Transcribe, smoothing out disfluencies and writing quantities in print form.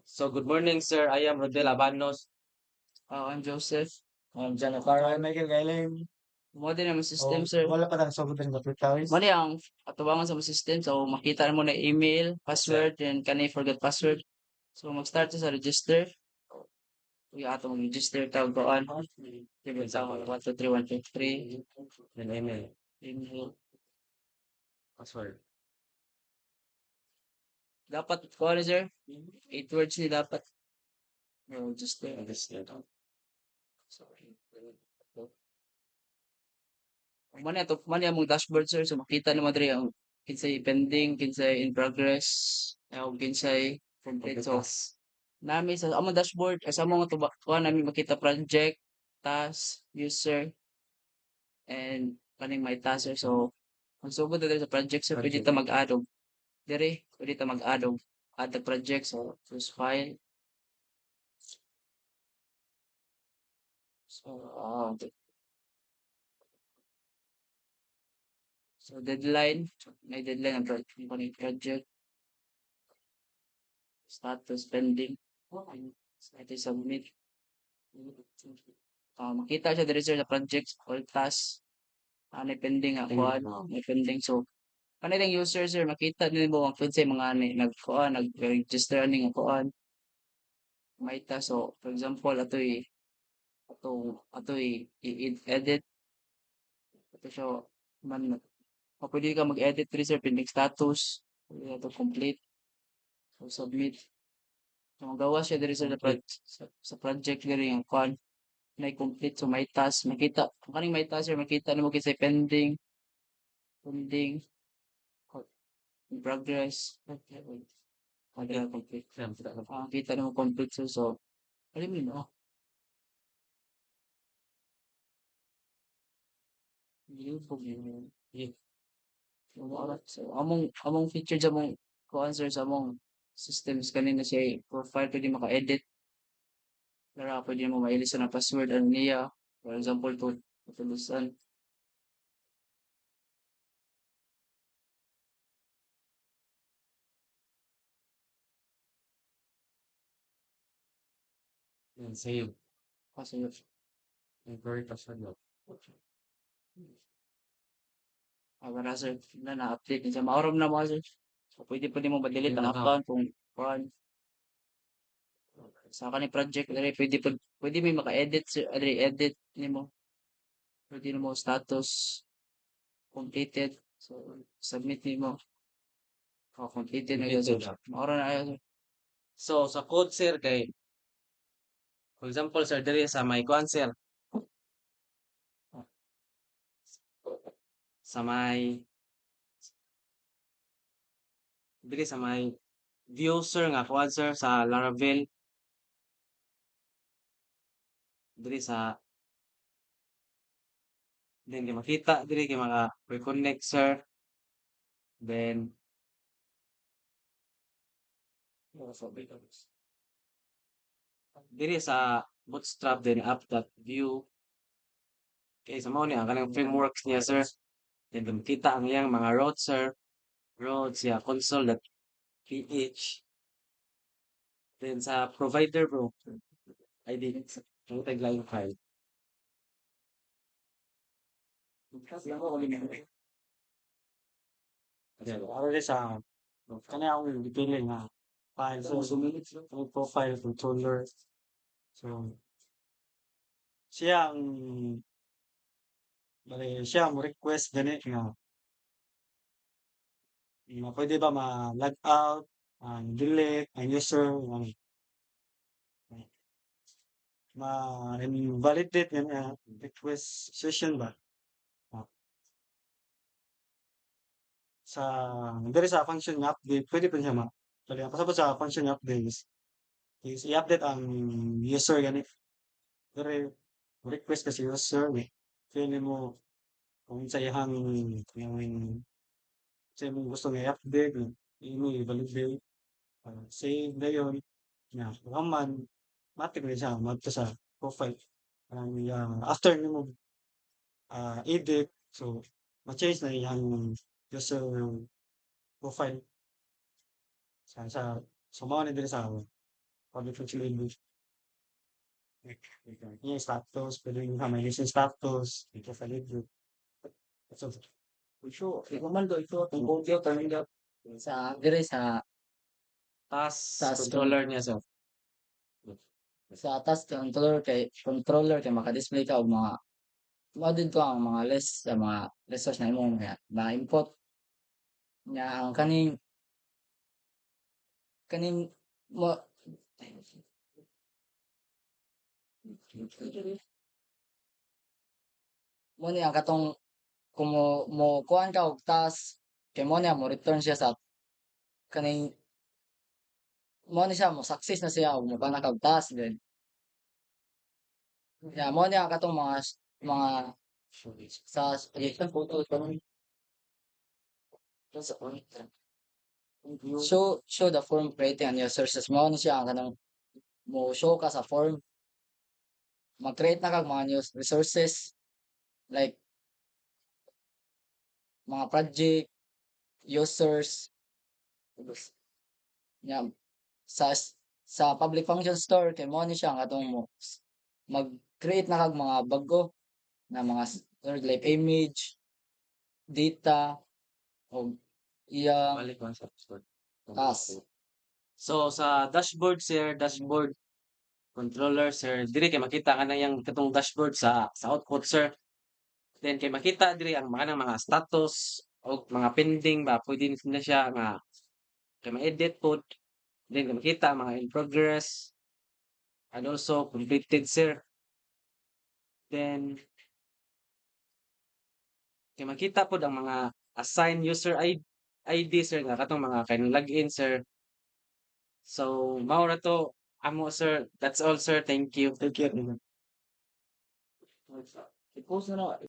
So good morning, sir. I am Rodel Abanos. I'm Joseph. Diyan Kaya karon. Michael Gailing, Mo din ang o system, sir. wala pa lang sa ng Kapitawis. Mo din ang atubangan sa mga system. So, makita mo na email, password, and kanay forgot password. So, mag-start sa register. Uy, ato mag-register tawag doon. Diba sa 1, 2, 3, 1, 2, 3. Then email. Email. Password. Dapat, kung ano, sir? 8 words ni dapat. Register. Register. Sorry. Man yung mong dashboard, sir. So, makita naman diri ang kinsay pending, kinsay in progress, o kinsay complete. So, nami sa among dashboard, sa among tuba, kuha namin makita project, task, user, and kaning my task, sir. So, kung sugod na diri sa project, sir, pwede ta mag-add og diri, pwede ta mag-add og add the project. So, choose file. So, so deadline, may deadline ang project, status pending. Ito submit. Makita siya diri sir sa projects or task. May pending kuan, may pending. So, kanilang user sir, makita din mo ang sa mga nag-kuan, nag-register ning kuan. May task. So, for example, i-edit. Ito siya, man, pwede ka mag-edit diri sir, pending status. Pwede ito complete. So, submit. So, magawa siya diri sir sa project diri ang kuan. Na complete. So, may task. Makita, kung kaning may task sir, makita na mo kasi pending, in progress. Complete. Kita na mo complete sir. So, alam mo no? So, among feature sa among answer sa among systems kanina siya profile pwede maka-edit. Lara pwede mo mailisan ang password ano niya. For example, tutulusan. Then save. Kasi Temporary password. wala sir, na-update niya. Maoram na mo sir. So, pwede mo ba-delete ang account kung kuhan. Sa kaning project, dali, pwede may maka-edit sir, dali, edit nimo. Pwede mo status completed. So, submit nimo. Completed na yun sir. Maoram na yun sir. So sa code sir kay for example sir diri sa may kuan sir. Sa may diri sa may view sir nga kuan sir sa Laravel. Diri sa then kay makita diri kay mga reconnect sir. Then diri sa bootstrap din app.view kay sa mao ni ang kanang frameworks niya sir. Then makita ang iyang mga routes sir. Routes ya console.ph. Then sa provider bro. ID ang tagline file. Ano rin sa kanya akong dipili nga file so yung profile controller. So siya ang siya ang request gani nga pwede ba ma-log out, delete ang user, ma-invalidate nga request session ba? Ah, sa diri sa function nga update pwede pa siya bali ang pasabot sa function nga update is i-update ang user gani diri request kasi user pili mo kung sa iyang sa imong gusto nga i-update imo i-validate save na yun nga human matik na siya madto sa profile after nimo edit so ma-change na iyang user profile sa mao ni diri sa public facility. Yung status, pwede yung may status, ito sa libre. So, Igumaldo ito tong computer nila sa dire sa Task Task controller niya, sir. task controller kay maka-display ka og mga dito ang mga list sa mga resource na imong ma-input nya ang kaning mo mo ni ang katong kung mo kuhaan ka og task kay mo niya mo return siya sa kaning mo ni siya mo success na siya og mo kuhaan ka og task then mo niya ang katong mga sa photo show the form creating a new sources mo ni siya ang kanang mo show ka sa form mag-create na kag mga new resources like mga project users nya sa public function store kay mo ni siya ang atong mo mag-create na kag mga bago na mga like image data o iyang Balik man sa dashboard. task. So, sa dashboard, sir, dashboard controller, sir, diri kay makita ka na yung katong dashboard sa output, sir. Then, kay makita diri ang mga status o mga pending ba, pwede na siya nga kay ma-edit po. Then, kay makita ang mga in progress and also completed, sir. Then, kay makita po ang mga assigned user ID, sir, nga katong mga kay login, sir. So, mao na to amo, sir. That's all, sir. Thank you. take care. I-post na